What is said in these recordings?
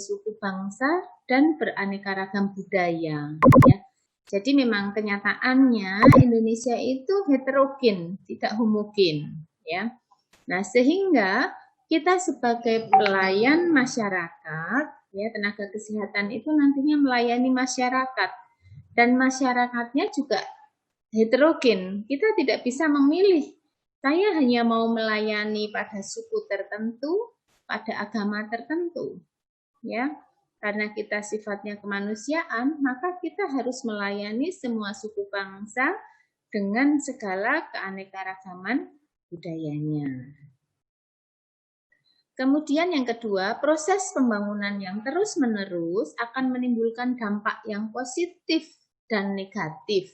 suku bangsa dan beraneka ragam budaya. Ya. Jadi memang kenyataannya Indonesia itu heterogen, tidak homogen. Ya. Nah, sehingga kita sebagai pelayan masyarakat, ya tenaga kesehatan itu nantinya melayani masyarakat dan masyarakatnya juga heterogen. Kita tidak bisa memilih. Saya hanya mau melayani pada suku tertentu, pada agama tertentu, ya. Karena kita sifatnya kemanusiaan, maka kita harus melayani semua suku bangsa dengan segala keanekaragaman budayanya. Kemudian yang kedua, proses pembangunan yang terus-menerus akan menimbulkan dampak yang positif dan negatif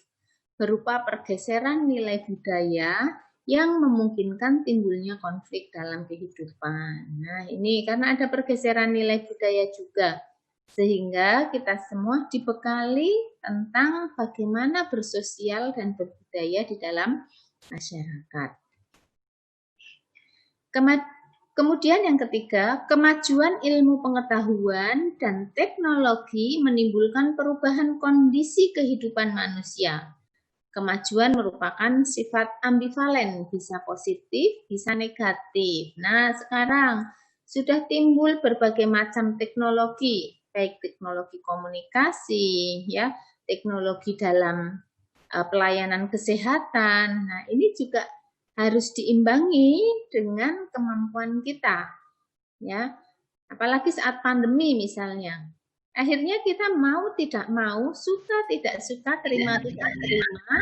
berupa pergeseran nilai budaya yang memungkinkan timbulnya konflik dalam kehidupan. Nah, ini karena ada pergeseran nilai budaya juga, sehingga kita semua dibekali tentang bagaimana bersosial dan berbudaya di dalam masyarakat. Kemudian yang ketiga, kemajuan ilmu pengetahuan dan teknologi menimbulkan perubahan kondisi kehidupan manusia. Kemajuan merupakan sifat ambivalen, bisa positif, bisa negatif. Nah, sekarang sudah timbul berbagai macam teknologi, baik teknologi komunikasi, ya, teknologi dalam pelayanan kesehatan. Nah, ini juga harus diimbangi dengan kemampuan kita, ya. Apalagi saat pandemi misalnya. Akhirnya kita mau tidak mau, suka tidak suka, terima tidak terima,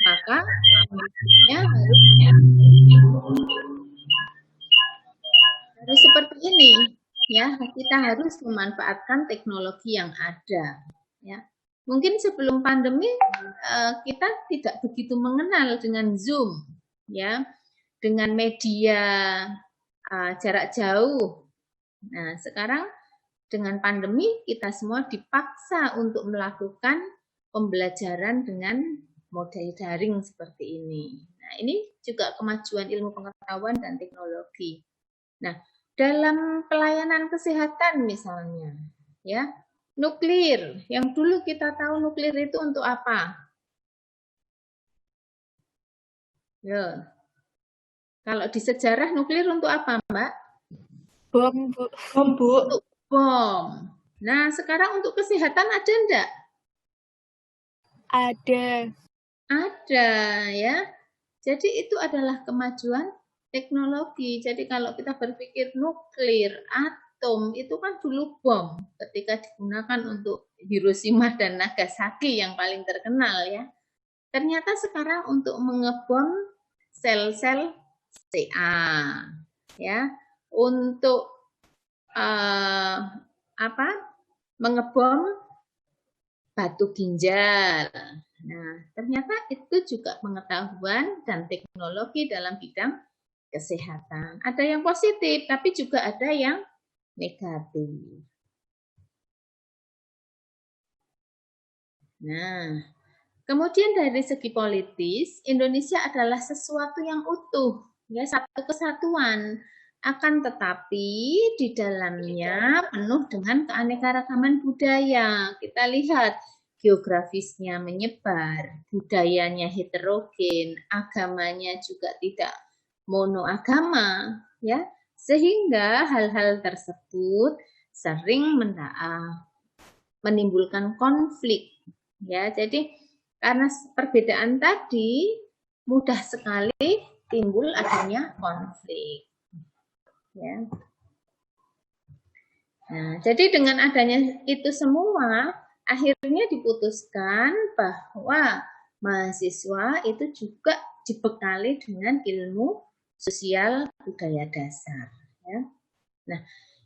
maka ya harus seperti ini, ya. Kita harus memanfaatkan teknologi yang ada, ya. Mungkin sebelum pandemi kita tidak begitu mengenal dengan Zoom, ya, dengan media jarak jauh. Nah, sekarang dengan pandemi kita semua dipaksa untuk melakukan pembelajaran dengan model daring seperti ini. Nah, ini juga kemajuan ilmu pengetahuan dan teknologi. Nah, dalam pelayanan kesehatan misalnya, ya, nuklir, yang dulu kita tahu nuklir itu untuk apa? Ya. Kalau di sejarah nuklir untuk apa, Mbak? Bom, Bu. Bom, Bu. Untuk bom. Nah, sekarang untuk kesehatan ada enggak? Ada. Ada, ya. Jadi itu adalah kemajuan teknologi. Jadi kalau kita berpikir nuklir, atom, itu kan dulu bom ketika digunakan untuk Hiroshima dan Nagasaki yang paling terkenal, ya. Ternyata sekarang untuk mengebom sel-sel CA, ya, untuk mengebom batu ginjal. Nah, ternyata itu juga pengetahuan dan teknologi dalam bidang kesehatan. Ada yang positif, tapi juga ada yang negatif. Nah, kemudian dari segi politis, Indonesia adalah sesuatu yang utuh, ya, satu kesatuan. Akan tetapi di dalamnya penuh dengan keanekaragaman budaya. Kita lihat geografisnya menyebar, budayanya heterogen, agamanya juga tidak monoagama, ya. Sehingga hal-hal tersebut sering menimbulkan konflik, ya. Jadi karena perbedaan tadi mudah sekali timbul adanya konflik, ya. Nah, jadi dengan adanya itu semua akhirnya diputuskan bahwa mahasiswa itu juga dibekali dengan ilmu sosial budaya dasar, ya. Nah,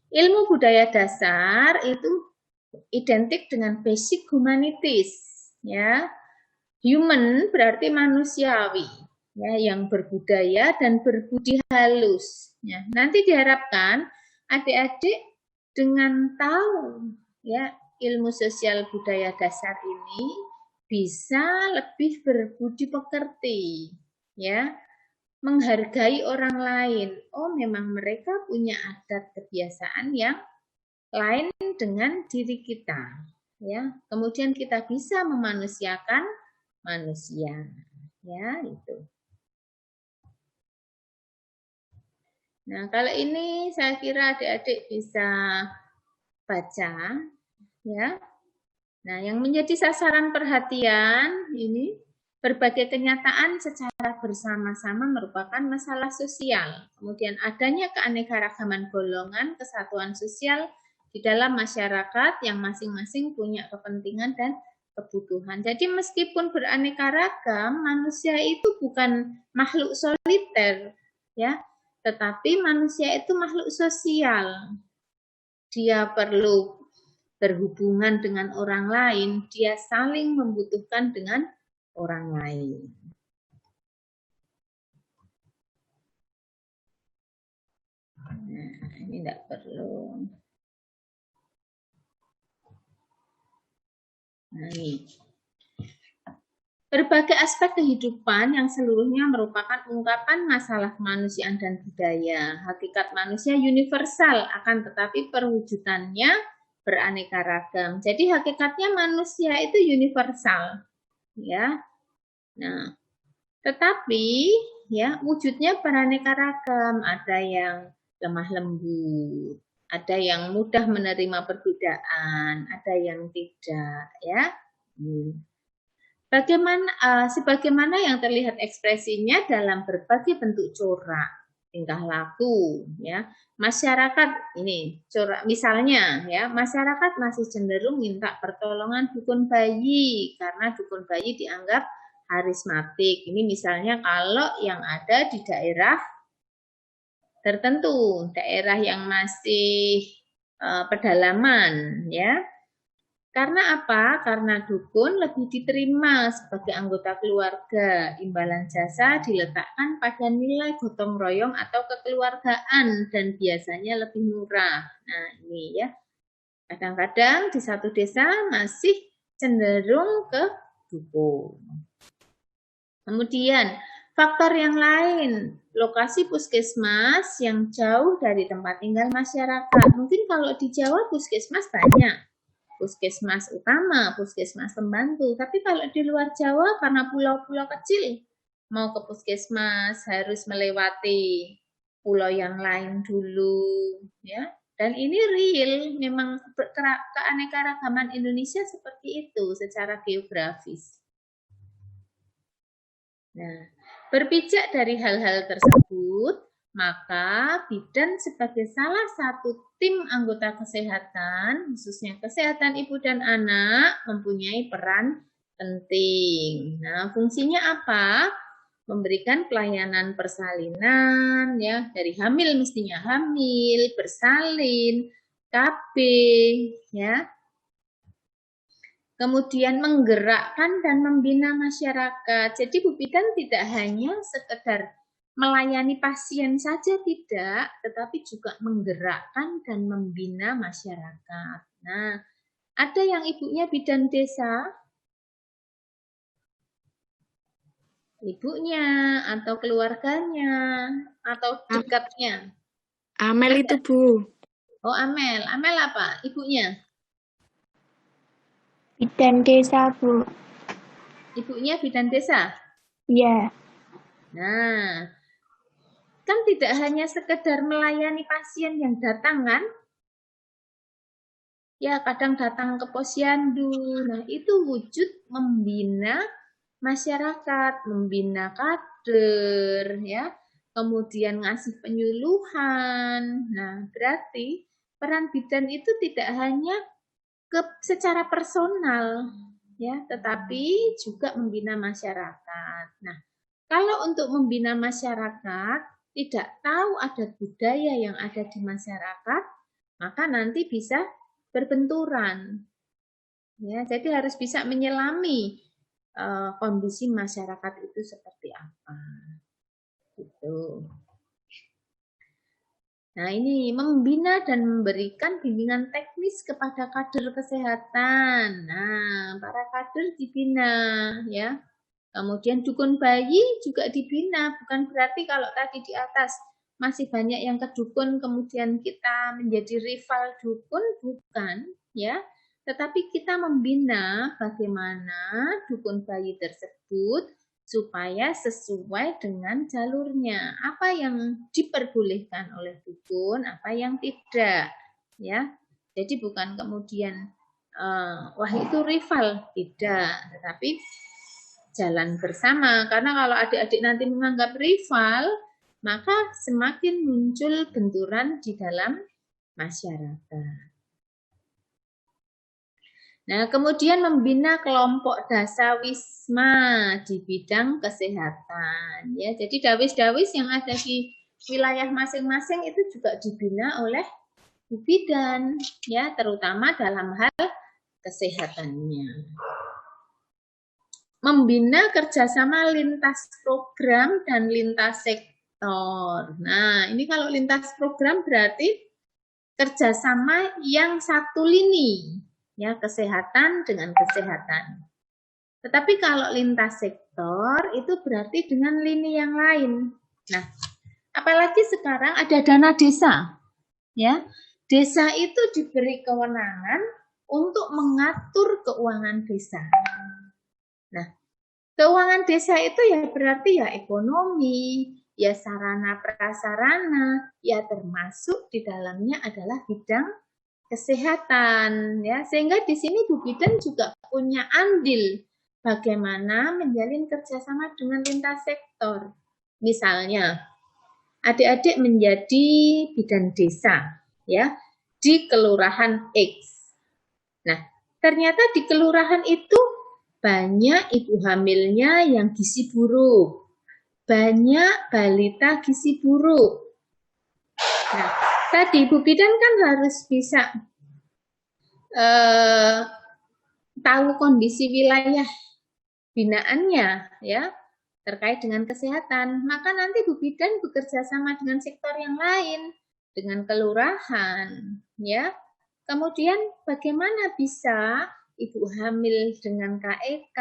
ilmu budaya dasar itu identik dengan basic humanities, ya. Human berarti manusiawi, ya, yang berbudaya dan berbudi halus. Ya, nanti diharapkan adik-adik dengan tahu, ya, ilmu sosial budaya dasar ini bisa lebih berbudi pekerti, ya, menghargai orang lain. Oh, memang mereka punya adat kebiasaan yang lain dengan diri kita, ya. Kemudian kita bisa memanusiakan manusia, ya, itu. Nah, kalau ini saya kira adik-adik bisa baca, ya. Nah, yang menjadi sasaran perhatian ini berbagai kenyataan secara bersama-sama merupakan masalah sosial. Kemudian adanya keanekaragaman golongan, kesatuan sosial di dalam masyarakat yang masing-masing punya kepentingan dan kebutuhan. Jadi meskipun beraneka ragam, manusia itu bukan makhluk soliter, ya, tetapi manusia itu makhluk sosial. Dia perlu berhubungan dengan orang lain, dia saling membutuhkan dengan orang lain. Nah, ini tidak perlu. Nah, ini. Berbagai aspek kehidupan yang seluruhnya merupakan ungkapan masalah kemanusiaan dan budaya. Hakikat manusia universal, akan tetapi perwujudannya beraneka ragam. Jadi hakikatnya manusia itu universal, ya. Nah, tetapi ya wujudnya beraneka ragam. Ada yang lemah lembut, ada yang mudah menerima perbedaan, ada yang tidak, ya. Sebagaimana yang terlihat ekspresinya dalam berbagai bentuk corak tingkah laku, ya. Masyarakat ini corak misalnya, ya, masyarakat masih cenderung minta pertolongan dukun bayi karena dukun bayi dianggap harismatik. Ini misalnya kalau yang ada di daerah tertentu, daerah yang masih pedalaman, ya. Karena apa? Karena dukun lebih diterima sebagai anggota keluarga. Imbalan jasa diletakkan pada nilai gotong royong atau kekeluargaan dan biasanya lebih murah. Nah, ini ya. Kadang-kadang di satu desa masih cenderung ke dukun. Kemudian, faktor yang lain, lokasi puskesmas yang jauh dari tempat tinggal masyarakat. Mungkin kalau di Jawa puskesmas banyak. Puskesmas utama, puskesmas pembantu. Tapi kalau di luar Jawa karena pulau-pulau kecil, mau ke puskesmas harus melewati pulau yang lain dulu, ya. Dan ini real, memang keanekaragaman Indonesia seperti itu secara geografis. Nah, berpijak dari hal-hal tersebut, maka bidan sebagai salah satu tim anggota kesehatan, khususnya kesehatan ibu dan anak, mempunyai peran penting. Nah, fungsinya apa? Memberikan pelayanan persalinan, ya, dari hamil mestinya hamil, bersalin, KB, ya. Kemudian menggerakkan dan membina masyarakat. Jadi Bu Bidan tidak hanya sekedar melayani pasien saja tidak, tetapi juga menggerakkan dan membina masyarakat. Nah, ada yang ibunya bidan desa, ibunya atau keluarganya atau dekatnya. Amel itu Bu. Oh, Amel. Amel apa? Ibunya? Bidan desa Bu. Ibunya bidan desa? Iya. Nah, kan tidak hanya sekedar melayani pasien yang datang kan? Ya, kadang datang ke posyandu. Nah, itu wujud membina masyarakat, membina kader, ya. Kemudian ngasih penyuluhan. Nah, berarti peran bidan itu tidak hanya secara personal, ya, tetapi juga membina masyarakat. Nah, kalau untuk membina masyarakat, tidak tahu adat budaya yang ada di masyarakat, maka nanti bisa berbenturan. Ya, jadi harus bisa menyelami kondisi masyarakat itu seperti apa. Gitu. Nah, ini membina dan memberikan bimbingan teknis kepada kader kesehatan. Nah, para kader dibina, ya. Kemudian dukun bayi juga dibina, bukan berarti kalau tadi di atas masih banyak yang ke dukun kemudian kita menjadi rival dukun, bukan, ya. Tetapi kita membina bagaimana dukun bayi tersebut supaya sesuai dengan jalurnya. Apa yang diperbolehkan oleh dukun, apa yang tidak, ya. Jadi bukan kemudian wah itu rival, tidak, tetapi jalan bersama. Karena kalau adik-adik nanti menganggap rival, maka semakin muncul benturan di dalam masyarakat. Nah, kemudian membina kelompok dasawisma di bidang kesehatan. Ya, jadi dawis-dawis yang ada di wilayah masing-masing itu juga dibina oleh Bu Bidan, ya, terutama dalam hal kesehatannya. Membina kerjasama lintas program dan lintas sektor. Nah, ini kalau lintas program berarti kerjasama yang satu lini, ya, kesehatan dengan kesehatan. Tetapi kalau lintas sektor itu berarti dengan lini yang lain. Nah, apalagi sekarang ada dana desa, ya. Desa itu diberi kewenangan untuk mengatur keuangan desa. Nah, keuangan desa itu ya berarti ya ekonomi, ya sarana prasarana, ya termasuk di dalamnya adalah bidang kesehatan, ya. Sehingga di sini Bu Bidan juga punya andil bagaimana menjalin kerjasama dengan lintas sektor. Misalnya, adik-adik menjadi bidan desa, ya, di kelurahan X. Nah, ternyata di kelurahan itu banyak ibu hamilnya yang gizi buruk, banyak balita gizi buruk. Nah, tadi Bu Bidan kan harus bisa tahu kondisi wilayah binaannya, ya, terkait dengan kesehatan. Maka nanti Bu Bidan bekerja sama dengan sektor yang lain, dengan kelurahan, ya. Kemudian bagaimana bisa ibu hamil dengan KEK,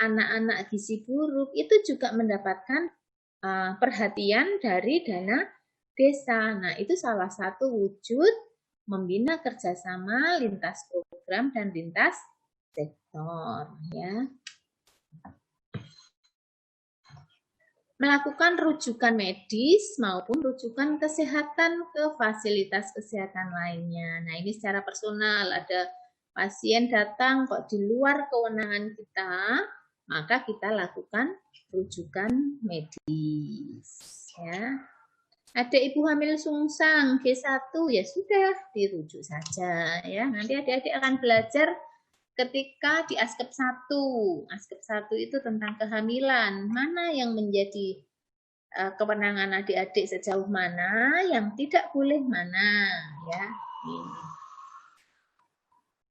anak-anak gizi buruk itu juga mendapatkan perhatian dari dana desa. Nah, itu salah satu wujud membina kerjasama lintas program dan lintas sektor, ya. Melakukan rujukan medis maupun rujukan kesehatan ke fasilitas kesehatan lainnya. Nah, ini secara personal, ada pasien datang kok di luar kewenangan kita, maka kita lakukan rujukan medis, ya. Ada ibu hamil sungsang G1, ya sudah dirujuk saja, ya. Nanti adik-adik akan belajar ketika di Askep 1. Askep 1 itu tentang kehamilan. Mana yang menjadi kewenangan adik-adik sejauh mana, yang tidak boleh mana, ya.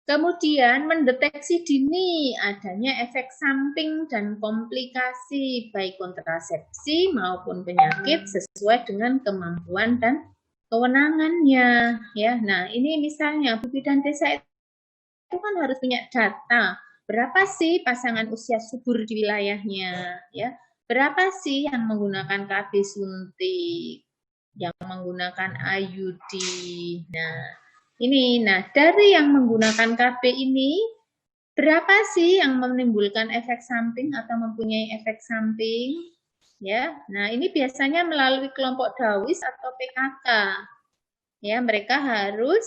Kemudian mendeteksi dini adanya efek samping dan komplikasi baik kontrasepsi maupun penyakit sesuai dengan kemampuan dan kewenangannya, ya. Nah, ini misalnya Bu Bidan Desa itu kan harus punya data. Berapa sih pasangan usia subur di wilayahnya, ya? Berapa sih yang menggunakan KB suntik, yang menggunakan IUD. Nah, dari yang menggunakan KB ini, berapa sih yang menimbulkan efek samping atau mempunyai efek samping? Ya, nah ini biasanya melalui kelompok dawis atau PKK. Ya, mereka harus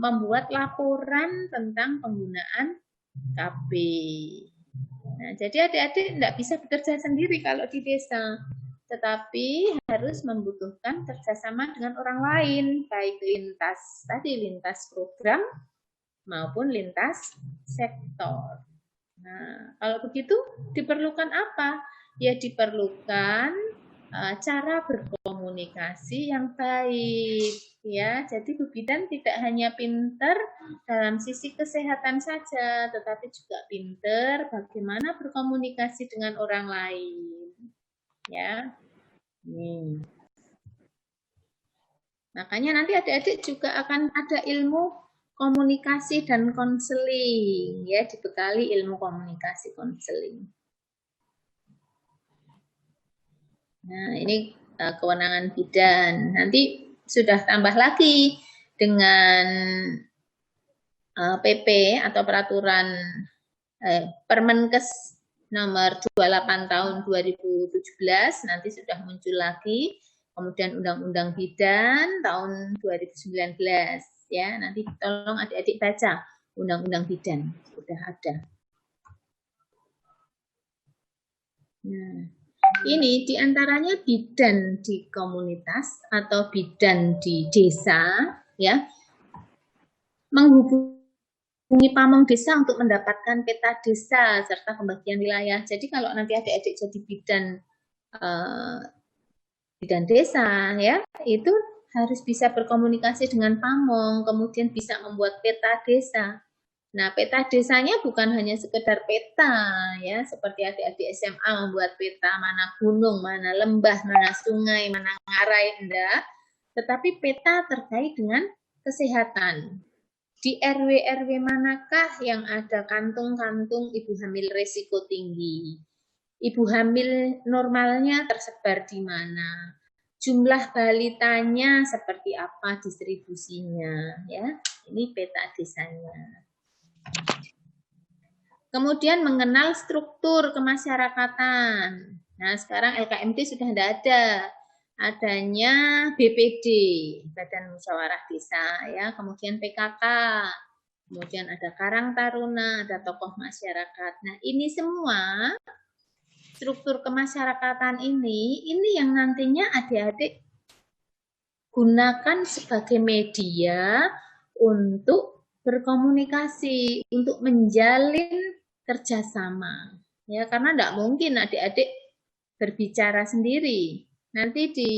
membuat laporan tentang penggunaan KB. Nah, jadi adik-adik tidak bisa bekerja sendiri kalau di desa, tetapi harus membutuhkan kerjasama dengan orang lain, baik lintas program maupun lintas sektor. Nah, kalau begitu diperlukan apa? Ya diperlukan cara berkomunikasi yang baik, ya. Jadi Bu Bidan tidak hanya pinter dalam sisi kesehatan saja, tetapi juga pinter bagaimana berkomunikasi dengan orang lain, ya. Makanya nanti adik-adik juga akan ada ilmu komunikasi dan konseling, ya, dibekali ilmu komunikasi konseling. Nah, ini kewenangan bidan. Nanti sudah tambah lagi dengan PP atau peraturan Permenkes nomor 28 tahun 2017 nanti sudah muncul lagi. Kemudian Undang-Undang Bidan tahun 2019 ya. Nanti tolong adik-adik baca Undang-Undang Bidan sudah ada. Nah, ini diantaranya bidan di komunitas atau bidan di desa ya, menghubungi pamong desa untuk mendapatkan peta desa serta pembagian wilayah. Jadi kalau nanti adik-adik jadi bidan desa ya, itu harus bisa berkomunikasi dengan pamong, kemudian bisa membuat peta desa. Nah, peta desanya bukan hanya sekedar peta ya, seperti adik-adik SMA membuat peta mana gunung, mana lembah, mana sungai, mana ngarai, enggak. Tetapi peta terkait dengan kesehatan. Di RW-RW manakah yang ada kantung-kantung ibu hamil risiko tinggi? Ibu hamil normalnya tersebar di mana? Jumlah balitanya seperti apa distribusinya ya? Ini peta desanya. Kemudian mengenal struktur kemasyarakatan. Nah, sekarang LKMD sudah tidak ada. Adanya BPD, Badan Musyawarah Desa, ya. Kemudian PKK, kemudian ada Karang Taruna, ada tokoh masyarakat. Nah, ini semua struktur kemasyarakatan ini yang nantinya adik-adik gunakan sebagai media untuk berkomunikasi, untuk menjalin kerjasama. Ya, karena tidak mungkin adik-adik berbicara sendiri. Nanti di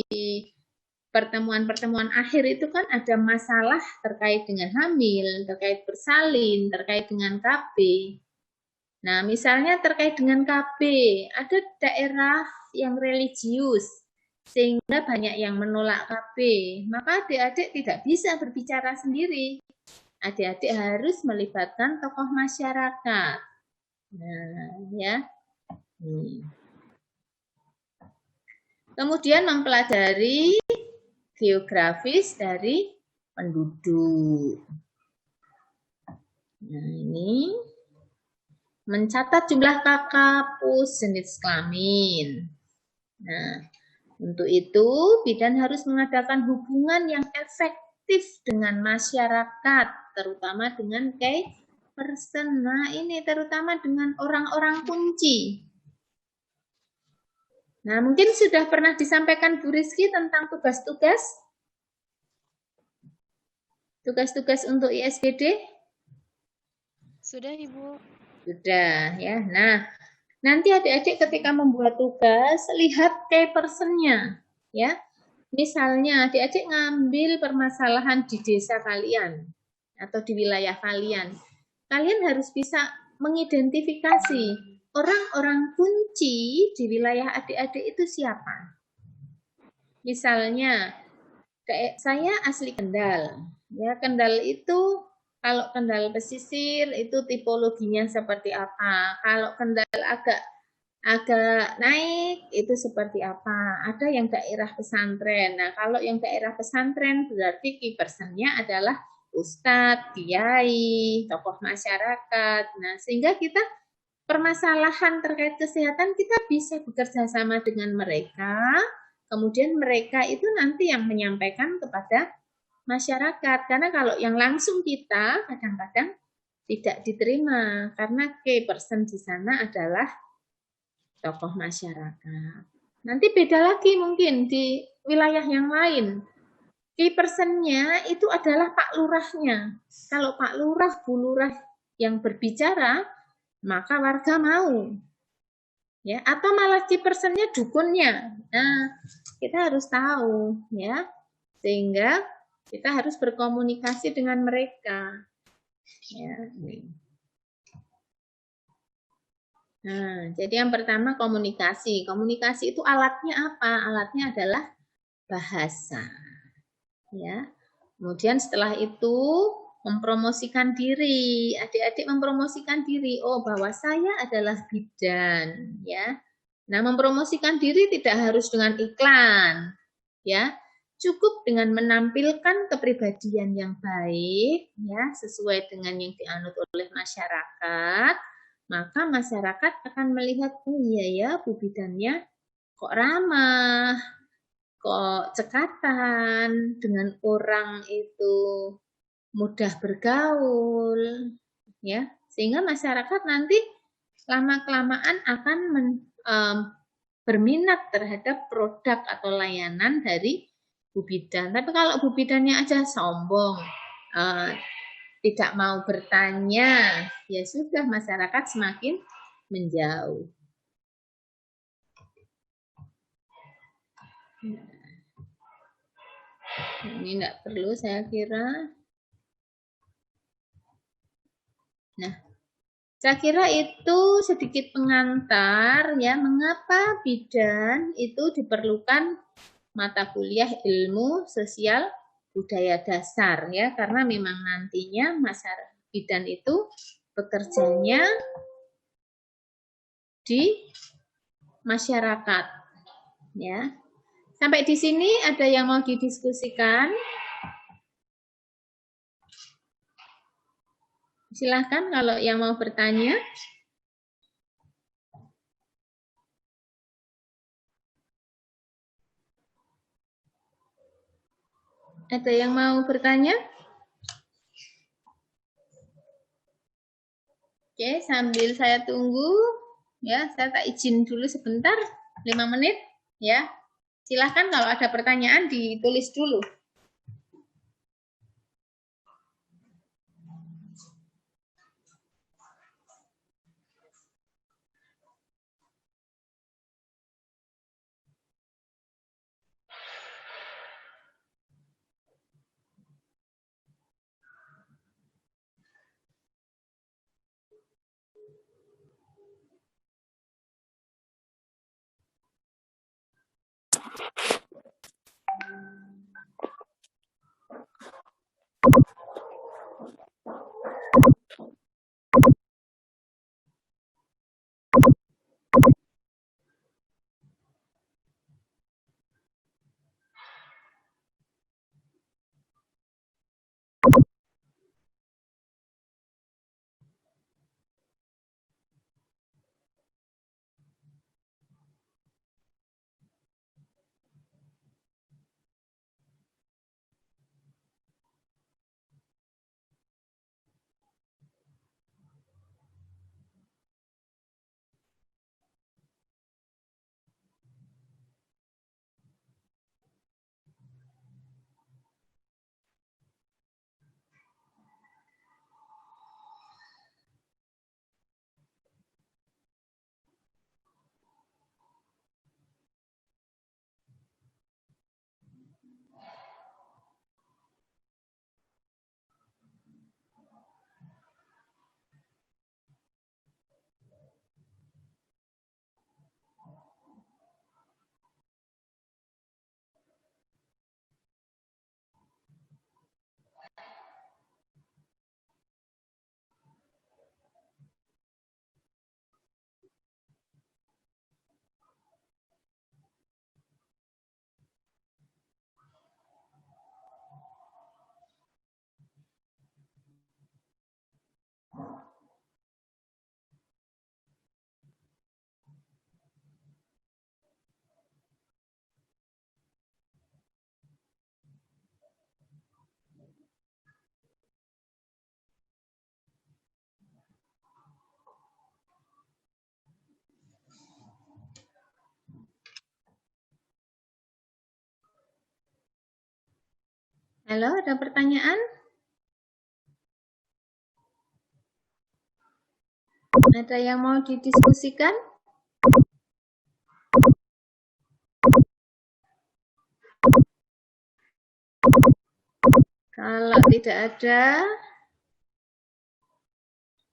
pertemuan-pertemuan akhir itu kan ada masalah terkait dengan hamil, terkait bersalin, terkait dengan KB. Nah, misalnya terkait dengan KB, ada daerah yang religius, sehingga banyak yang menolak KB. Maka adik-adik tidak bisa berbicara sendiri. Adik-adik harus melibatkan tokoh masyarakat. Nah, ya. Kemudian mempelajari geografis dari penduduk. Nah, ini mencatat jumlah kakak, pus, jenis kelamin. Nah, untuk itu bidan harus mengadakan hubungan yang efektif dengan masyarakat, terutama dengan key person. Nah, ini terutama dengan orang-orang kunci. Nah, mungkin sudah pernah disampaikan Bu Rizky tentang tugas-tugas? Tugas-tugas untuk ISBD? Sudah, Ibu. Sudah, ya. Nah, nanti adik-adik ketika membuat tugas, lihat key person-nya, ya. Misalnya, adik-adik ngambil permasalahan di desa kalian atau di wilayah kalian. Kalian harus bisa mengidentifikasi orang-orang kunci di wilayah adik-adik itu siapa. Misalnya, saya asli Kendal. Ya, Kendal itu kalau Kendal pesisir itu tipologinya seperti apa? Kalau Kendal agak naik itu seperti apa? Ada yang daerah pesantren. Nah, kalau yang daerah pesantren berarti key person-nya adalah ustadz, kiai, tokoh masyarakat. Nah, sehingga kita permasalahan terkait kesehatan kita bisa bekerja sama dengan mereka. Kemudian mereka itu nanti yang menyampaikan kepada masyarakat. Karena kalau yang langsung kita kadang-kadang tidak diterima karena key person di sana adalah tokoh masyarakat. Nanti beda lagi mungkin di wilayah yang lain. Key person-nya itu adalah Pak Lurahnya. Kalau Pak Lurah, Bu Lurah yang berbicara, maka warga mau. Ya, atau malah key person-nya dukunnya. Nah, kita harus tahu ya. Sehingga kita harus berkomunikasi dengan mereka. Ya. Nah, jadi yang pertama komunikasi. Komunikasi itu alatnya apa? Alatnya adalah bahasa. Ya. Kemudian setelah itu mempromosikan diri. Adik-adik mempromosikan diri. Oh, bahwa saya adalah bidan, ya. Nah, mempromosikan diri tidak harus dengan iklan, ya. Cukup dengan menampilkan kepribadian yang baik, ya, sesuai dengan yang dianut oleh masyarakat, maka masyarakat akan melihat, oh iya ya, Bu Bidannya kok ramah, kok cekatan, dengan orang itu mudah bergaul, ya, sehingga masyarakat nanti lama-kelamaan akan berminat terhadap produk atau layanan dari Bu Bidan. Tapi kalau Bu Bidannya aja sombong, tidak mau bertanya, ya sudah masyarakat semakin menjauh. Ini tidak perlu saya kira. Nah, saya kira itu sedikit pengantar ya mengapa bidan itu diperlukan mata kuliah ilmu sosial budaya dasar ya karena memang nantinya masyarakat bidan itu bekerjanya di masyarakat ya. Sampai di sini ada yang mau didiskusikan? Silahkan kalau yang mau bertanya. Ada yang mau bertanya? Oke, sambil saya tunggu, ya, saya tak izin dulu sebentar, 5 menit, ya. Silahkan kalau ada pertanyaan ditulis dulu. Halo, ada pertanyaan? Ada yang mau didiskusikan? Kalau tidak ada,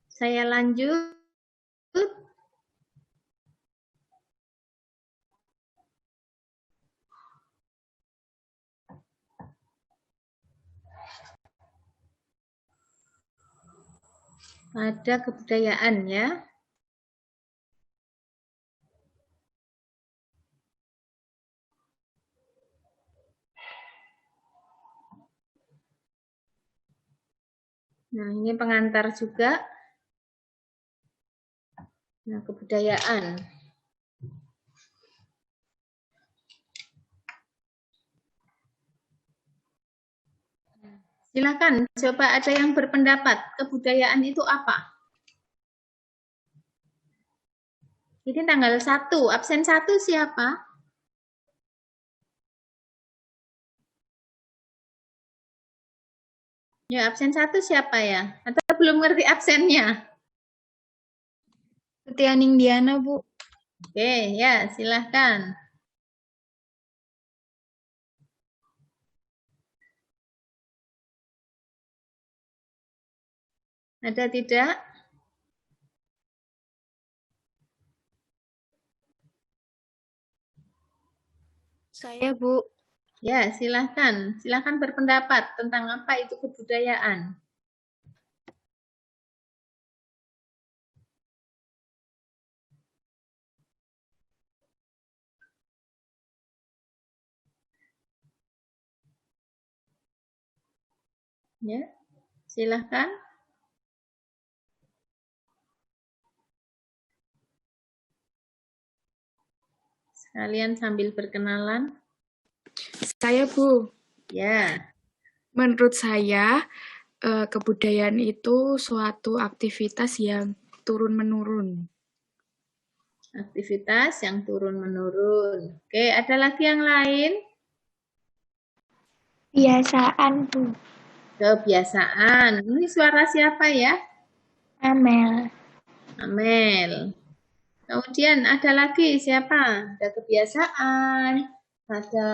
saya lanjut. Ada kebudayaan ya. Nah, ini pengantar juga. Nah, kebudayaan. Silakan, coba ada yang berpendapat, kebudayaan itu apa? Ini tanggal 1, absen 1 siapa? Ya, absen 1 siapa ya? Atau belum ngerti absennya? Setianing Diana, Bu. Oke, ya, silahkan. Ada tidak? Saya, Bu. Ya, silahkan. Silahkan berpendapat tentang apa itu kebudayaan. Ya, silahkan. Sekalian sambil berkenalan. Saya, Bu. Ya. Menurut saya, kebudayaan itu suatu aktivitas yang turun-menurun. Aktivitas yang turun-menurun. Oke, ada lagi yang lain? Kebiasaan, Bu. Kebiasaan. Ini suara siapa ya? Amel. Amel. Kemudian ada lagi siapa? Ada kebiasaan, ada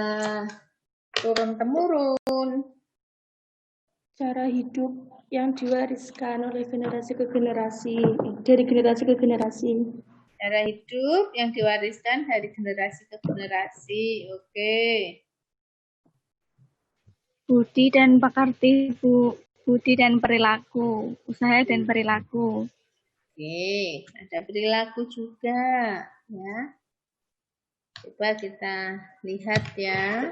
turun-temurun. Cara hidup yang diwariskan oleh generasi ke generasi, dari generasi ke generasi. Cara hidup yang diwariskan dari generasi ke generasi. Oke. Budi dan pekerti, Bu. Budi dan perilaku. Usaha dan perilaku. Oke, ada perilaku juga, ya. Coba kita lihat ya.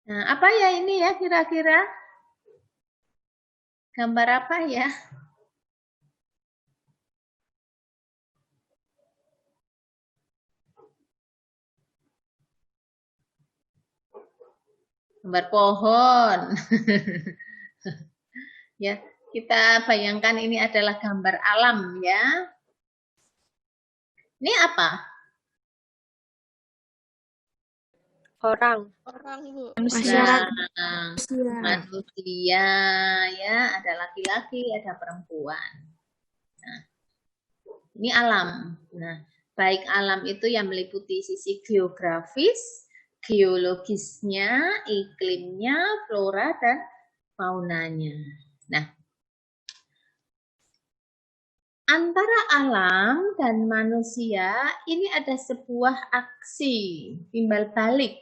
Nah, apa ya ini ya kira-kira? Gambar apa ya? Gambar pohon. Ya, kita bayangkan ini adalah gambar alam ya. Ini apa? Orang, Bu. Masyarakat. Manusia ya, ada laki-laki, ada perempuan. Nah, ini alam. Nah, baik alam itu yang meliputi sisi geografis, geologisnya, iklimnya, flora dan faunanya. Nah, antara alam dan manusia ini ada sebuah aksi timbal balik,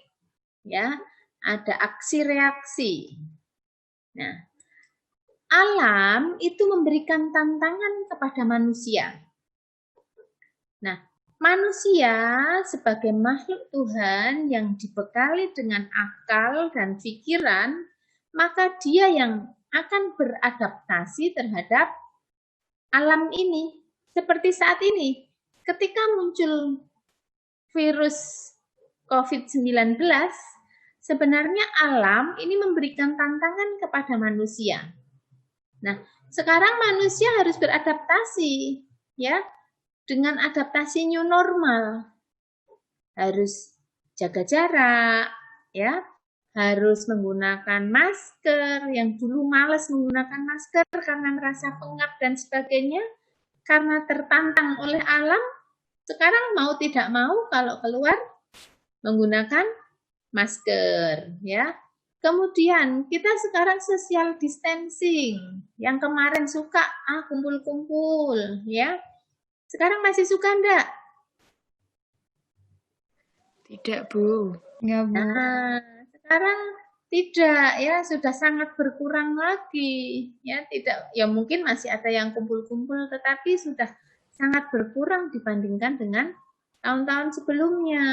ya, ada aksi reaksi. Nah, alam itu memberikan tantangan kepada manusia. Nah, manusia sebagai makhluk Tuhan yang dibekali dengan akal dan pikiran, maka dia yang akan beradaptasi terhadap alam ini. Seperti saat ini, ketika muncul virus COVID-19, sebenarnya alam ini memberikan tantangan kepada manusia. Nah, sekarang manusia harus beradaptasi, ya, dengan adaptasi new normal. Harus jaga jarak, ya, harus menggunakan masker, yang dulu malas menggunakan masker karena merasa pengap dan sebagainya, karena tertantang oleh alam, sekarang mau tidak mau kalau keluar menggunakan masker, ya. Kemudian kita sekarang social distancing, yang kemarin suka kumpul-kumpul, ya. Sekarang masih suka enggak? Tidak, Bu. Ya, Bu. Nah, sekarang tidak, ya, sudah sangat berkurang lagi, ya. Tidak, ya mungkin masih ada yang kumpul-kumpul, tetapi sudah sangat berkurang dibandingkan dengan tahun-tahun sebelumnya.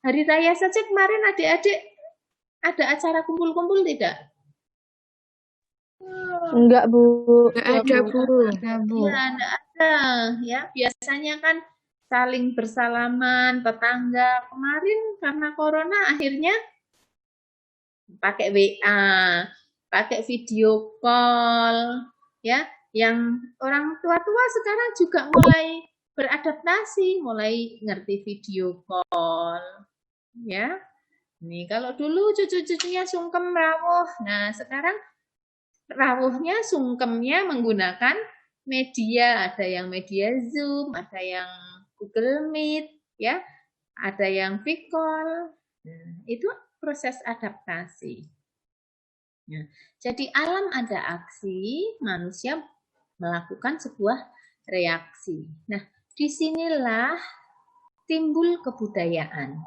Hari raya saja kemarin adik-adik ada acara kumpul-kumpul tidak? Enggak, Bu. Nggak ada, Bu. Iya, enggak ada. Ya, biasanya kan saling bersalaman, tetangga. Kemarin karena corona akhirnya pakai WA, pakai video call, ya. Yang orang tua-tua sekarang juga mulai beradaptasi, mulai ngerti video call, ya. Nih, kalau dulu cucu-cucunya sungkem rawuh. Nah, sekarang rawuhnya, sungkemnya menggunakan media. Ada yang media Zoom, ada yang Google Meet, ya, ada yang Vicall. Nah, itu proses adaptasi. Nah, jadi alam ada aksi, manusia melakukan sebuah reaksi. Nah, disinilah timbul kebudayaan.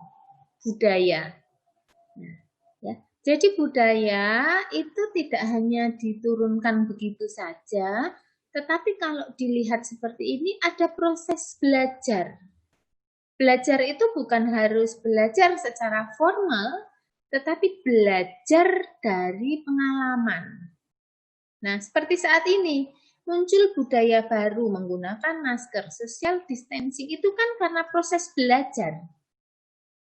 Budaya. Nah, ya. Jadi budaya itu tidak hanya diturunkan begitu saja, tetapi kalau dilihat seperti ini ada proses belajar. Belajar itu bukan harus belajar secara formal, tetapi belajar dari pengalaman. Nah, seperti saat ini, muncul budaya baru menggunakan masker, social distancing itu kan karena proses belajar.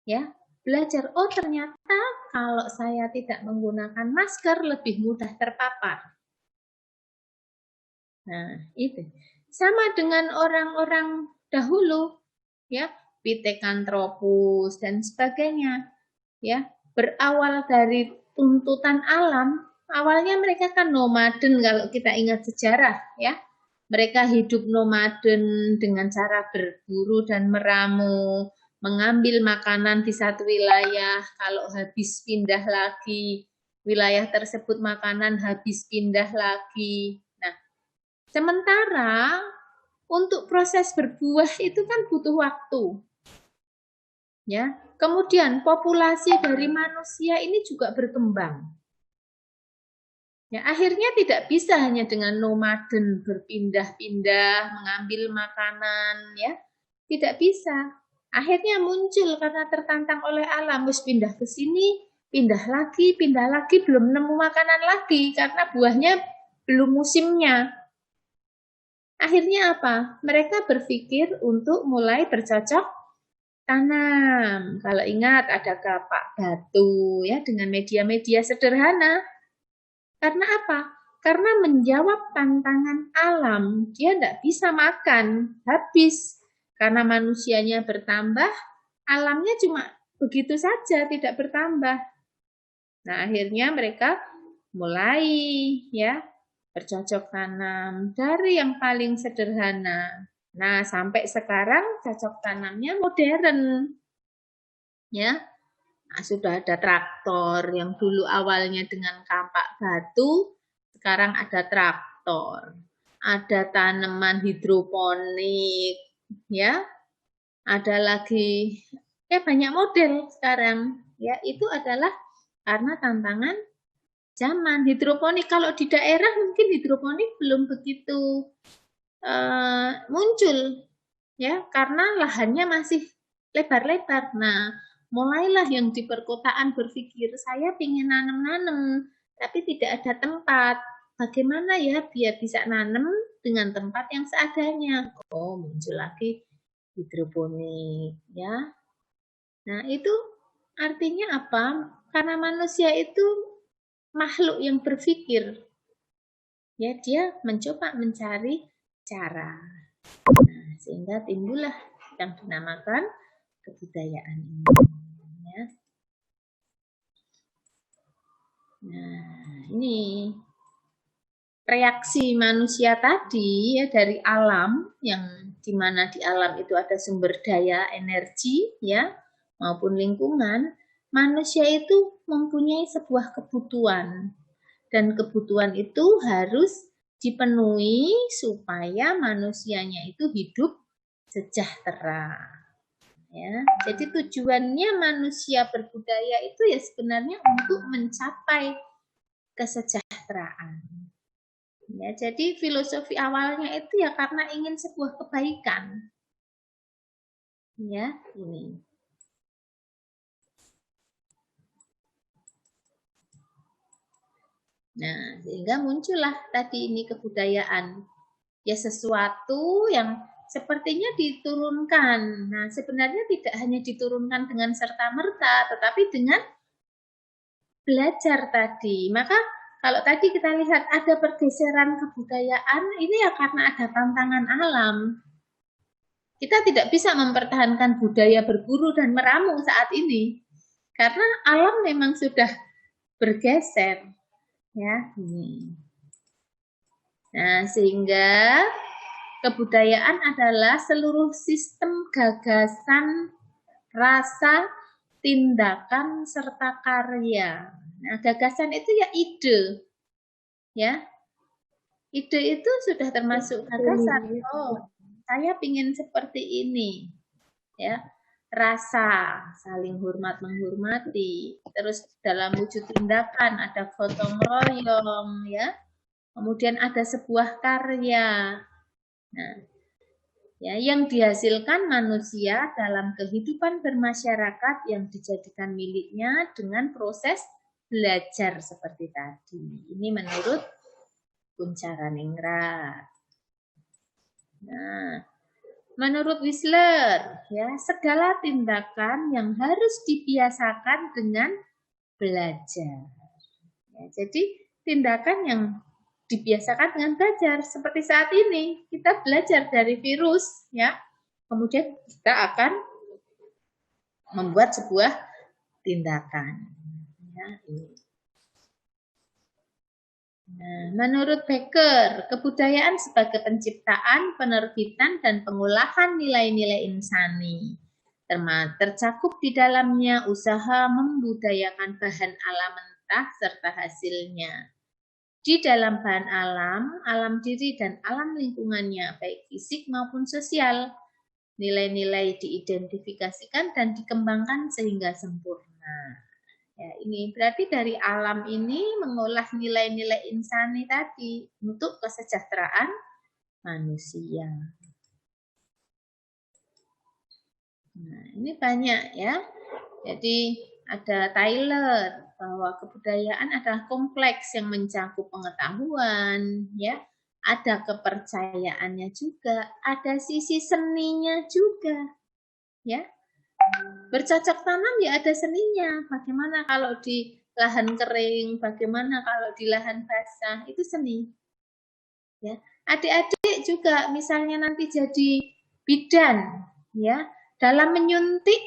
Ya, belajar, oh ternyata kalau saya tidak menggunakan masker lebih mudah terpapar. Nah, itu. Sama dengan orang-orang dahulu, ya, Pithecanthropus dan sebagainya. Ya, berawal dari tuntutan alam, awalnya mereka kan nomaden kalau kita ingat sejarah, ya. Mereka hidup nomaden dengan cara berburu dan meramu, mengambil makanan di satu wilayah, kalau habis pindah lagi, wilayah tersebut makanan habis pindah lagi. Nah, sementara untuk proses berbuah itu kan butuh waktu. Ya, kemudian populasi dari manusia ini juga berkembang. Ya, akhirnya tidak bisa hanya dengan nomaden berpindah-pindah mengambil makanan, ya. Tidak bisa. Akhirnya muncul karena tertantang oleh alam, harus pindah ke sini, pindah lagi, belum nemu makanan lagi karena buahnya belum musimnya. Akhirnya apa? Mereka berpikir untuk mulai bercocok tanam. Kalau ingat ada kapak batu ya dengan media-media sederhana. Karena apa? Karena menjawab tantangan alam, dia tidak bisa makan, habis. Karena manusianya bertambah, alamnya cuma begitu saja, tidak bertambah. Nah, akhirnya mereka mulai ya bercocok tanam dari yang paling sederhana. Nah, sampai sekarang cocok tanamnya modern. Ya. Nah, sudah ada traktor yang dulu awalnya dengan kampak batu, sekarang ada traktor. Ada tanaman hidroponik, ya. Ada lagi ya banyak model sekarang. Ya, itu adalah karena tantangan zaman. Hidroponik kalau di daerah mungkin hidroponik belum begitu muncul, ya, karena lahannya masih lebar-lebar. Nah, mulailah yang di perkotaan berpikir, saya ingin nanam-nanam, tapi tidak ada tempat. Bagaimana ya biar bisa nanam dengan tempat yang seadanya? Oh, muncul lagi hidroponik, ya. Nah, itu artinya apa? Karena manusia itu makhluk yang berpikir. Ya, dia mencoba mencari cara. Nah, sehingga timbullah yang dinamakan kebudayaan ini. Ya. Nah, ini reaksi manusia tadi ya dari alam, yang dimana di alam itu ada sumber daya energi ya maupun lingkungan. Manusia itu mempunyai sebuah kebutuhan, dan kebutuhan itu harus dipenuhi supaya manusianya itu hidup sejahtera. Ya, jadi tujuannya manusia berbudaya itu ya sebenarnya untuk mencapai kesejahteraan. Ya, jadi filosofi awalnya itu ya karena ingin sebuah kebaikan. Ya, ini. Nah, sehingga muncullah tadi ini kebudayaan. Ya sesuatu yang sepertinya diturunkan. Nah, sebenarnya tidak hanya diturunkan dengan serta-merta, tetapi dengan belajar tadi. Maka kalau tadi kita lihat ada pergeseran kebudayaan, ini ya karena ada tantangan alam. Kita tidak bisa mempertahankan budaya berburu dan meramu saat ini. Karena alam memang sudah bergeser. Ya, ini. Nah, sehingga kebudayaan adalah seluruh sistem gagasan, rasa, tindakan, serta karya. Nah, gagasan itu ya ide. Ya. Ide itu sudah termasuk gagasan. Oh, saya ingin seperti ini. Ya. Rasa, saling hormat menghormati. Terus dalam wujud tindakan ada gotong royong, ya. Kemudian ada sebuah karya. Nah, ya, yang dihasilkan manusia dalam kehidupan bermasyarakat yang dijadikan miliknya dengan proses belajar seperti tadi. Ini menurut Kuncharaningrat. Nah, menurut Wissler, ya, segala tindakan yang harus dibiasakan dengan belajar. Ya, jadi tindakan yang dibiasakan dengan belajar. Seperti saat ini, kita belajar dari virus, ya. Kemudian kita akan membuat sebuah tindakan. Ya, ini. Nah, menurut Becker, kebudayaan sebagai penciptaan, penerbitan, dan pengolahan nilai-nilai insani. Tercakup di dalamnya usaha membudayakan bahan alam mentah serta hasilnya. Di dalam bahan alam, alam diri dan alam lingkungannya, baik fisik maupun sosial, nilai-nilai diidentifikasikan dan dikembangkan sehingga sempurna. Ya, ini berarti dari alam ini mengolah nilai-nilai insani tadi untuk kesejahteraan manusia. Nah, ini banyak ya. Jadi ada Tyler bahwa kebudayaan adalah kompleks yang mencakup pengetahuan, ya, ada kepercayaannya juga, ada sisi seninya juga, ya. Bercocok tanam ya ada seninya. Bagaimana kalau di lahan kering, bagaimana kalau di lahan basah, itu seni. Ya, adik-adik juga misalnya nanti jadi bidan, ya, dalam menyuntik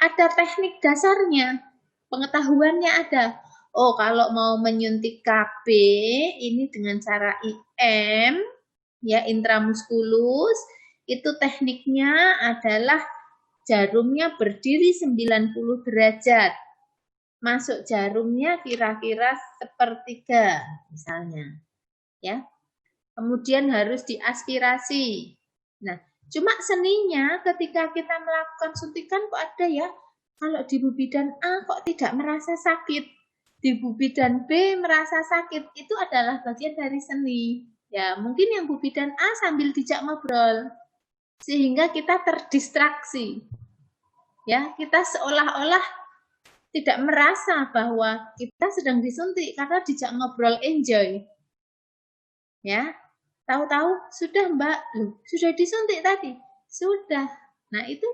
ada teknik dasarnya. Pengetahuannya ada. Oh, kalau mau menyuntik KB ini dengan cara IM, ya, intramuskulus, itu tekniknya adalah jarumnya berdiri 90 derajat. Masuk jarumnya kira-kira sepertiga misalnya. Ya. Kemudian harus diaspirasi. Nah, cuma seninya ketika kita melakukan suntikan kok ada ya, kalau di Bu Bidan A kok tidak merasa sakit, di Bu Bidan B merasa sakit, itu adalah bagian dari seni. Ya, mungkin yang Bu Bidan A sambil dijak ngobrol, sehingga kita terdistraksi. Ya, kita seolah-olah tidak merasa bahwa kita sedang disuntik karena dijak ngobrol enjoy. Ya, tahu-tahu sudah Mbak, loh, sudah disuntik tadi, sudah. Nah, itu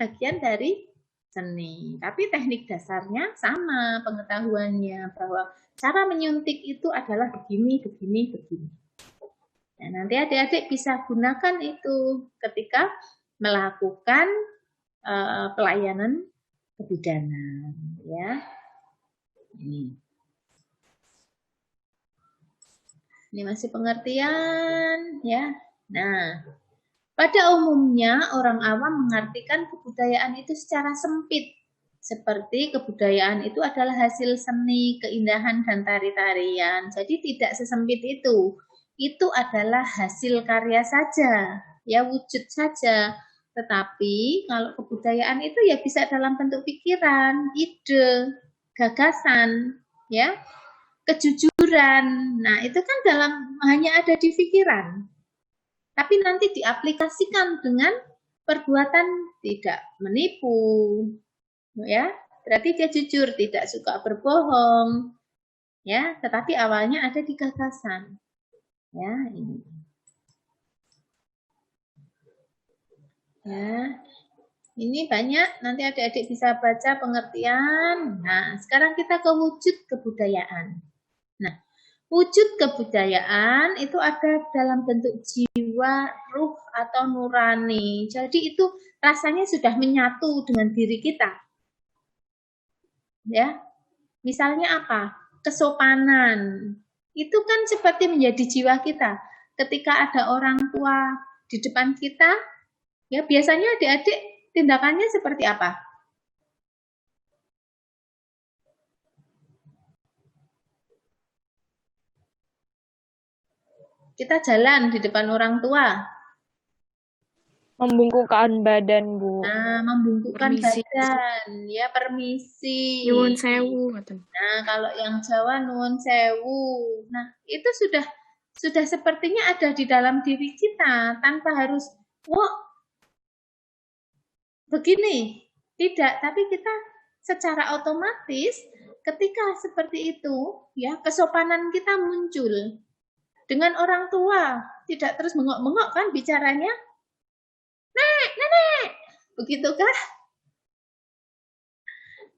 bagian dari seni, tapi teknik dasarnya sama pengetahuannya bahwa cara menyuntik itu adalah begini, begini, begini. Nah, nanti adik-adik bisa gunakan itu ketika melakukan pelayanan kebidanan, ya. Ini masih pengertian, ya. Nah, pada umumnya, orang awam mengartikan kebudayaan itu secara sempit, seperti kebudayaan itu adalah hasil seni, keindahan, dan tari-tarian. Jadi tidak sesempit itu. Itu adalah hasil karya saja, ya, wujud saja. Tetapi kalau kebudayaan itu ya bisa dalam bentuk pikiran, ide, gagasan, ya, kejujuran. Nah, itu kan hanya ada di pikiran. Tapi nanti diaplikasikan dengan perbuatan tidak menipu, ya, berarti dia jujur, tidak suka berbohong, ya, tetapi awalnya ada di gagasan, ya, ini, ya, ini banyak, nanti adik-adik bisa baca pengertian. Nah, sekarang kita ke wujud kebudayaan. Nah, wujud kebudayaan itu ada dalam bentuk jiwa, ruh, atau nurani. Jadi itu rasanya sudah menyatu dengan diri kita. Ya, misalnya apa? Kesopanan. Itu kan seperti menjadi jiwa kita. Ketika ada orang tua di depan kita, ya biasanya adik-adik tindakannya seperti apa? Kita jalan di depan orang tua. Membungkukkan badan, Bu. Nah, membungkukkan Permisi. badan, ya permisi. Nyuwun sewu. Nah, kalau yang Jawa nuwun sewu. Nah, itu sudah sepertinya ada di dalam diri kita tanpa harus, wah, begini. Tidak, tapi kita secara otomatis ketika seperti itu, ya kesopanan kita muncul. Dengan orang tua, tidak terus mengok-mengok kan bicaranya. Nek, nenek, begitukah?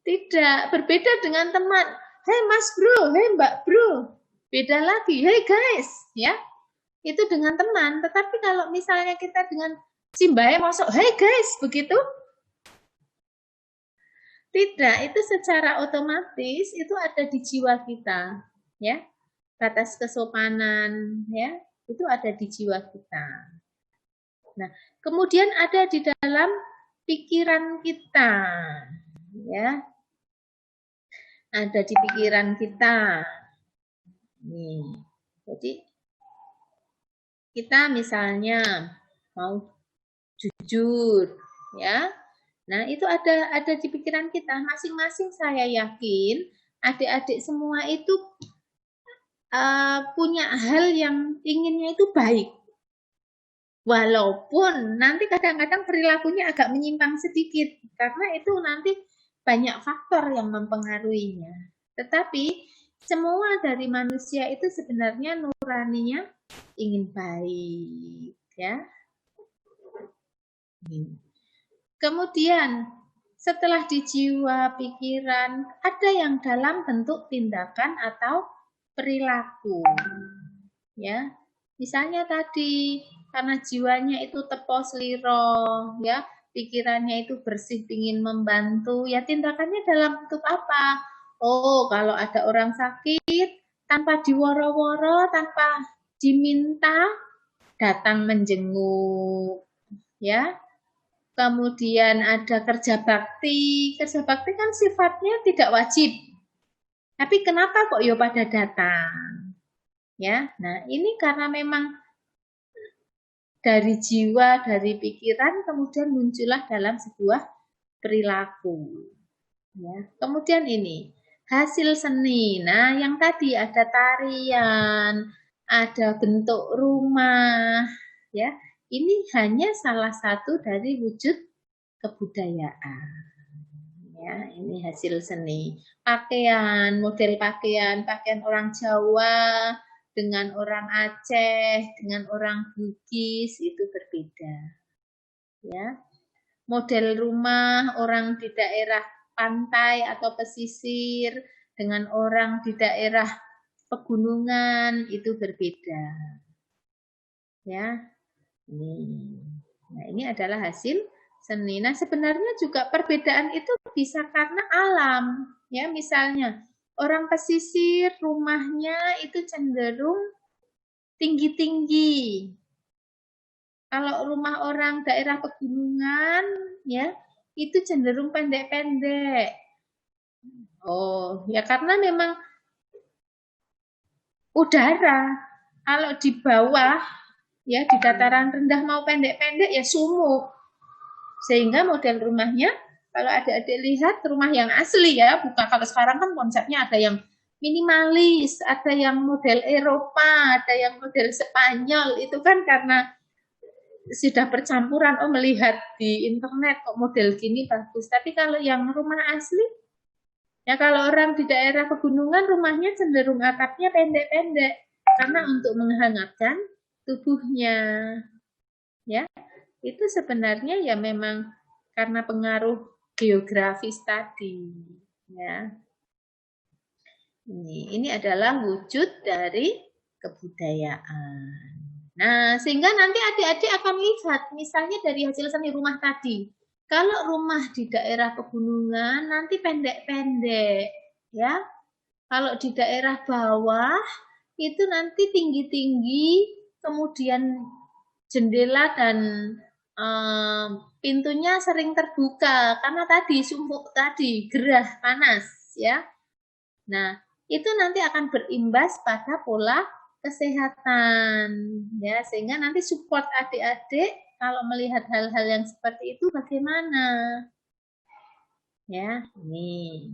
Tidak, berbeda dengan teman. Hei mas bro, hei mbak bro. Beda lagi, hei guys, ya. Itu dengan teman, tetapi kalau misalnya kita dengan si mbak masuk, hei guys, begitu? Tidak, itu secara otomatis itu ada di jiwa kita, ya. Batas kesopanan, ya, itu ada di jiwa kita. Nah, kemudian ada di dalam pikiran kita, ya, ada di pikiran kita. Nih, jadi kita misalnya mau jujur, ya. Nah, itu ada di pikiran kita masing-masing. Saya yakin adik-adik semua itu punya hal yang inginnya itu baik. Walaupun nanti kadang-kadang perilakunya agak menyimpang sedikit, karena itu nanti banyak faktor yang mempengaruhinya. Tetapi semua dari manusia itu sebenarnya nuraninya ingin baik, ya. Kemudian setelah di jiwa, pikiran, ada yang dalam bentuk tindakan atau perilaku, ya. Misalnya tadi karena jiwanya itu tepo sliro, ya, pikirannya itu bersih, ingin membantu, ya tindakannya dalam bentuk apa? Oh, kalau ada orang sakit, tanpa diworo-woro, tanpa diminta, datang menjenguk, ya. Kemudian ada kerja bakti kan sifatnya tidak wajib. Tapi kenapa kok yo pada datang? Ya, nah ini karena memang dari jiwa, dari pikiran, kemudian muncullah dalam sebuah perilaku. Ya, kemudian ini hasil seni. Nah, yang tadi ada tarian, ada bentuk rumah, ya. Ini hanya salah satu dari wujud kebudayaan. Ya, ini hasil seni. Pakaian, model pakaian orang Jawa dengan orang Aceh, dengan orang Bugis itu berbeda. Ya. Model rumah orang di daerah pantai atau pesisir dengan orang di daerah pegunungan itu berbeda. Ya. Nah, ini adalah hasil seni. Nah, sebenarnya juga perbedaan itu bisa karena alam. Ya, misalnya orang pesisir rumahnya itu cenderung tinggi-tinggi. Kalau rumah orang daerah pegunungan, ya, itu cenderung pendek-pendek. Oh, ya karena memang udara. Kalau di bawah, ya di dataran rendah mau pendek-pendek, ya sumuk. Sehingga model rumahnya, kalau adik-adik lihat rumah yang asli ya, bukan kalau sekarang kan konsepnya ada yang minimalis, ada yang model Eropa, ada yang model Spanyol, itu kan karena sudah percampuran, oh melihat di internet kok model gini bagus. Tapi kalau yang rumah asli, ya kalau orang di daerah pegunungan rumahnya cenderung atapnya pendek-pendek karena untuk menghangatkan tubuhnya. Ya, itu sebenarnya ya memang karena pengaruh geografis tadi. Ya, ini adalah wujud dari kebudayaan. Nah, sehingga nanti adik-adik akan lihat, misalnya dari hasil seni rumah tadi. Kalau rumah di daerah pegunungan nanti pendek-pendek, ya. Kalau di daerah bawah itu nanti tinggi-tinggi, kemudian jendela dan pintunya sering terbuka karena tadi sumpuk tadi gerah panas, ya. Nah, itu nanti akan berimbas pada pola kesehatan, ya, sehingga nanti support adik-adik kalau melihat hal-hal yang seperti itu bagaimana, ya, ini.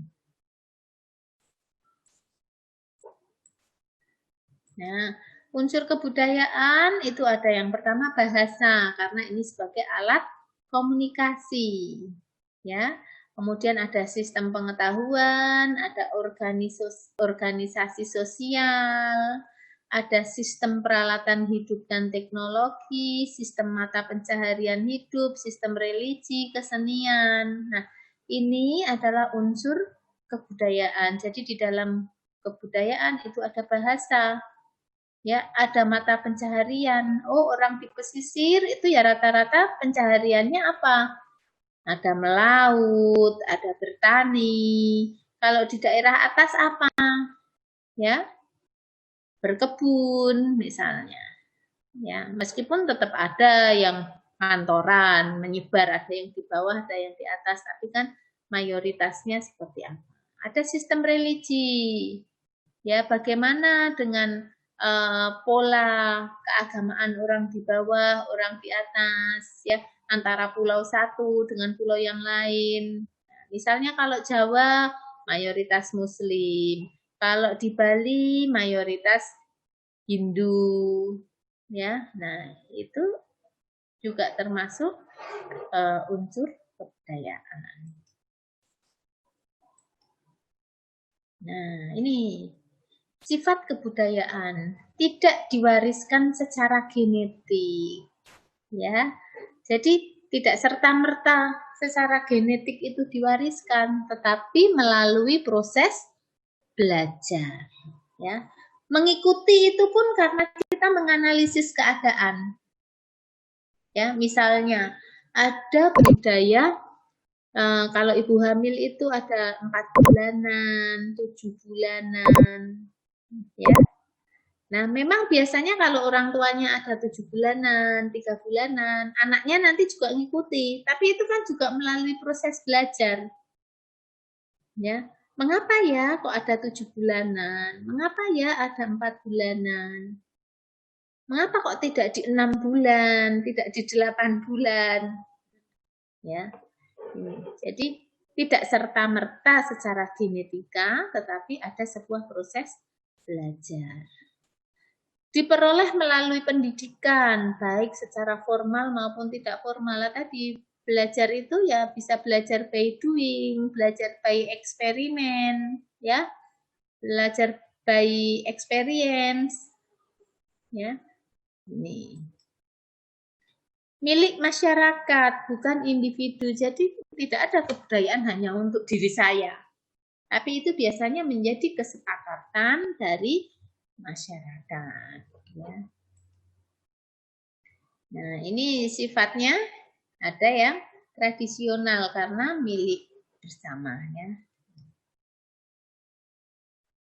Nah, unsur kebudayaan itu ada yang pertama bahasa, karena ini sebagai alat komunikasi, ya. Kemudian ada sistem pengetahuan, ada organisasi sosial, ada sistem peralatan hidup dan teknologi, sistem mata pencaharian hidup, sistem religi, kesenian. Nah, ini adalah unsur kebudayaan. Jadi di dalam kebudayaan itu ada bahasa, ya, ada mata pencaharian. Oh, orang di pesisir itu ya rata-rata pencahariannya apa? Ada melaut, ada bertani. Kalau di daerah atas apa? Ya, berkebun misalnya. Ya, meskipun tetap ada yang kantoran menyebar, ada yang di bawah, ada yang di atas, tapi kan mayoritasnya seperti apa? Ada sistem religi. Ya, bagaimana dengan pola keagamaan orang di bawah, orang di atas, ya, antara pulau satu dengan pulau yang lain. Nah, misalnya kalau Jawa mayoritas Muslim, kalau di Bali mayoritas Hindu, ya. Nah, itu juga termasuk unsur kebudayaan. Nah, ini sifat kebudayaan tidak diwariskan secara genetik, ya. Jadi tidak serta-merta secara genetik itu diwariskan, tetapi melalui proses belajar, ya. Mengikuti itu pun karena kita menganalisis keadaan. Ya, misalnya ada budaya kalau ibu hamil itu ada 4 bulanan, 7 bulanan, ya. Nah, memang biasanya kalau orang tuanya ada 7 bulanan, 3 bulanan, anaknya nanti juga ngikuti. Tapi itu kan juga melalui proses belajar. Ya, mengapa ya kok ada 7 bulanan? Mengapa ya ada 4 bulanan? Mengapa kok tidak di 6 bulan, tidak di 8 bulan? Ya. Jadi tidak serta-merta secara genetika, tetapi ada sebuah proses belajar. Diperoleh melalui pendidikan, baik secara formal maupun tidak formal. Tadi belajar itu ya bisa belajar by doing, belajar by eksperimen, ya, belajar by experience, ya. Ini milik masyarakat, bukan individu. Jadi tidak ada kebudayaan hanya untuk diri saya. Tapi itu biasanya menjadi kesepakatan dari masyarakat. Ya. Nah, ini sifatnya ada yang tradisional karena milik bersama. Ya.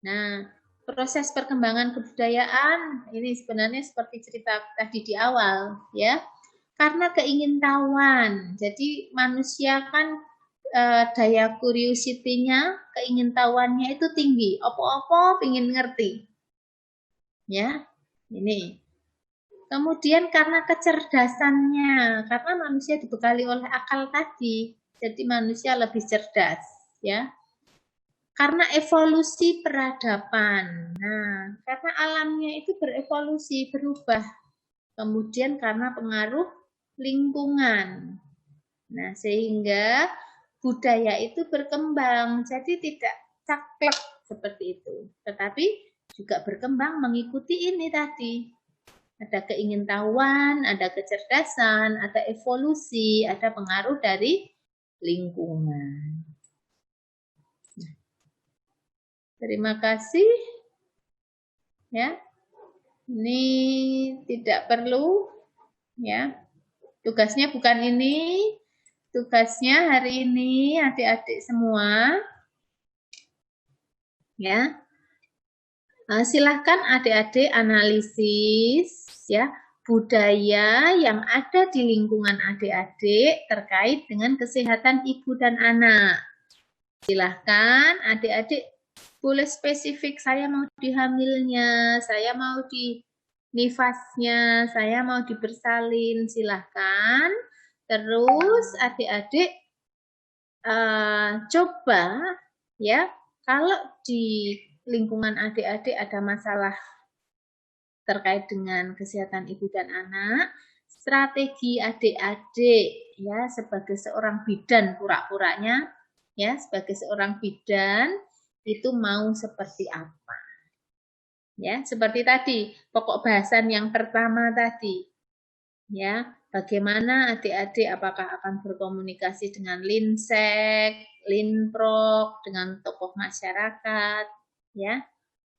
Nah, proses perkembangan kebudayaan ini sebenarnya seperti cerita tadi di awal, ya. Karena keingintahuan. Jadi manusia kan daya curiosity-nya, keingintahuannya itu tinggi. Apa-apa pengen ngerti. Ya, ini. Kemudian karena kecerdasannya, karena manusia dibekali oleh akal tadi, jadi manusia lebih cerdas, ya. Karena evolusi peradaban. Nah, karena alamnya itu berevolusi, berubah. Kemudian karena pengaruh lingkungan. Nah, sehingga budaya itu berkembang, jadi tidak caklek seperti itu, tetapi juga berkembang mengikuti ini tadi. Ada keingintahuan, ada kecerdasan, ada evolusi, ada pengaruh dari lingkungan. Terima kasih. Ya. Ini tidak perlu ya. Tugasnya bukan ini. Tugasnya hari ini adik-adik semua. Ya. Silahkan adik-adik analisis ya budaya yang ada di lingkungan adik-adik terkait dengan kesehatan ibu dan anak. Silahkan adik-adik boleh spesifik, saya mau di hamilnya, saya mau di nifasnya, saya mau di bersalin, silahkan. Terus adik-adik coba ya, kalau di lingkungan adik-adik ada masalah terkait dengan kesehatan ibu dan anak, strategi adik-adik ya sebagai seorang bidan pura-puranya ya sebagai seorang bidan itu mau seperti apa. Ya, seperti tadi, pokok bahasan yang pertama tadi. Ya, bagaimana adik-adik apakah akan berkomunikasi dengan Linsek, Linprok, dengan tokoh masyarakat, ya.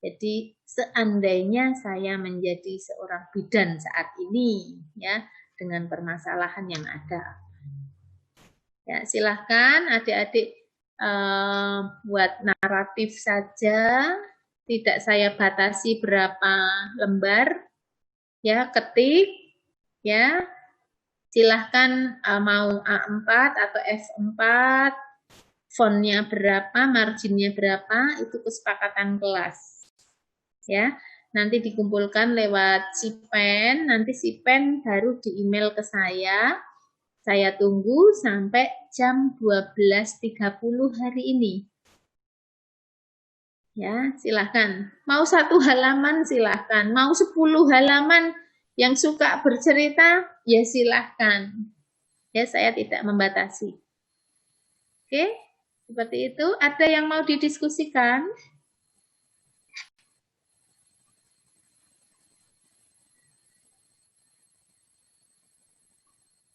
Jadi seandainya saya menjadi seorang bidan saat ini, ya, dengan permasalahan yang ada. Ya, silahkan adik-adik buat naratif saja, tidak saya batasi berapa lembar, ya ketik, ya silahkan mau A4 atau F4, fontnya berapa, marginnya berapa, itu kesepakatan kelas, ya nanti dikumpulkan lewat Sipen, nanti Sipen baru di email ke saya tunggu sampai jam 12.30 hari ini. Ya, silahkan. Mau 1 halaman silahkan. Mau 10 halaman yang suka bercerita, ya silahkan. Ya, saya tidak membatasi. Oke, seperti itu. Ada yang mau didiskusikan?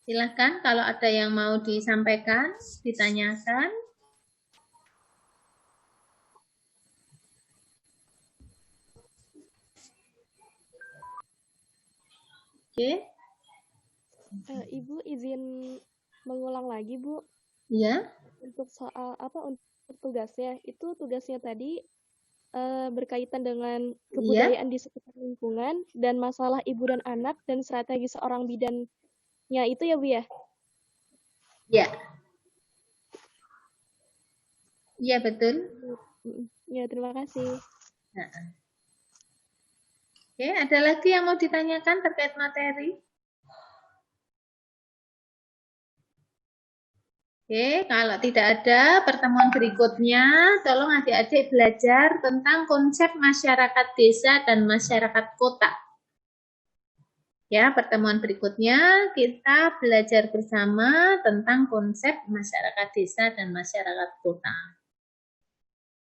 Silahkan kalau ada yang mau disampaikan, ditanyakan. Oke. Ibu izin mengulang lagi, Bu. Ya. Untuk soal untuk tugasnya, itu tugasnya tadi berkaitan dengan kebudayaan di sekitar lingkungan dan masalah ibu dan anak dan strategi seorang bidannya itu ya, Bu ya? Ya. Iya, betul. Ya, terima kasih. Nah. Oke, ada lagi yang mau ditanyakan terkait materi? Oke, kalau tidak ada pertemuan berikutnya, tolong adik-adik belajar tentang konsep masyarakat desa dan masyarakat kota. Ya, pertemuan berikutnya kita belajar bersama tentang konsep masyarakat desa dan masyarakat kota.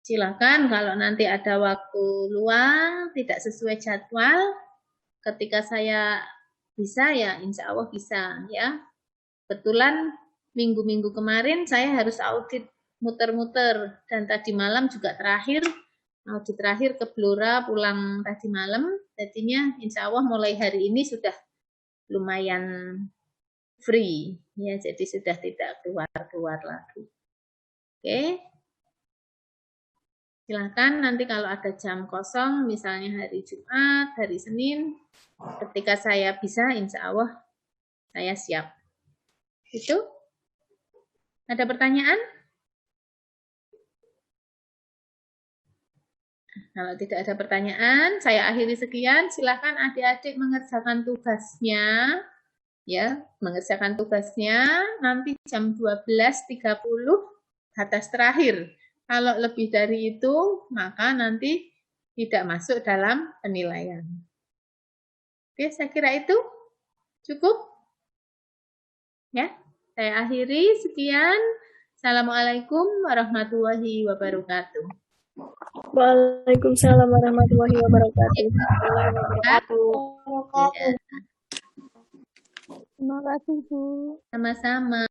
Silakan kalau nanti ada waktu luang, tidak sesuai jadwal, ketika saya bisa ya insya Allah bisa ya. Kebetulan minggu-minggu kemarin saya harus audit muter-muter dan tadi malam juga audit terakhir ke Blora pulang tadi malam, jadinya insya Allah mulai hari ini sudah lumayan free ya, jadi sudah tidak keluar lagi. Oke. Silakan nanti kalau ada jam kosong, misalnya hari Jumat, hari Senin, ketika saya bisa, insya Allah saya siap. Itu? Ada pertanyaan? Kalau tidak ada pertanyaan, saya akhiri sekian. Silakan adik-adik mengerjakan tugasnya. Ya, mengerjakan tugasnya nanti jam 12.30 batas terakhir. Kalau lebih dari itu, maka nanti tidak masuk dalam penilaian. Oke, saya kira itu cukup. Ya, saya akhiri. Sekian. Assalamualaikum warahmatullahi wabarakatuh. Waalaikumsalam warahmatullahi wabarakatuh. Ya, Terima kasih, Bu. sama-sama.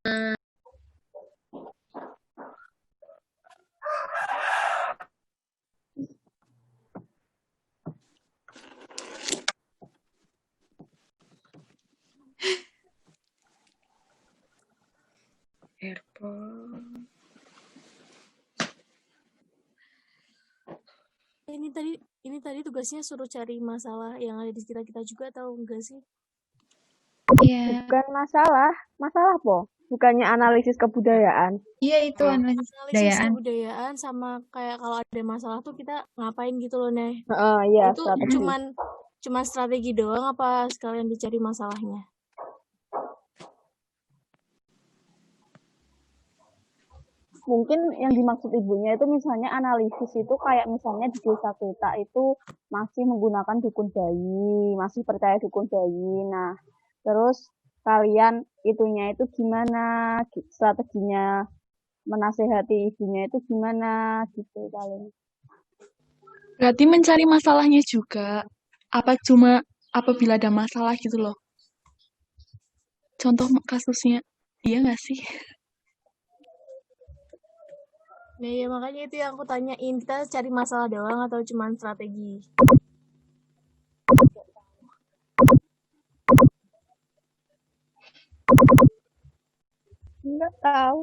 Airport. Ini tadi tugasnya suruh cari masalah yang ada di sekitar kita juga atau enggak sih? Iya. Bukan masalah po. Bukannya analisis kebudayaan. Iya, itu analisis Analisis kebudayaan. kebudayaan sama kayak kalau ada masalah tuh kita ngapain gitu loh, Neh. Iya, Itu strategi. cuman strategi doang apa sekalian dicari masalahnya? Mungkin yang dimaksud ibunya itu misalnya analisis itu kayak misalnya di desa kita itu masih menggunakan dukun bayi, masih percaya dukun bayi. Nah, terus kalian itunya itu gimana, strateginya menasehati ibunya itu gimana gitu paling. Berarti mencari masalahnya juga. Apa cuma apabila ada masalah gitu loh. Contoh kasusnya. Iya nggak sih? Nah, ya makanya itu yang aku tanyain. Kita cari masalah doang atau cuman strategi? Enggak tahu.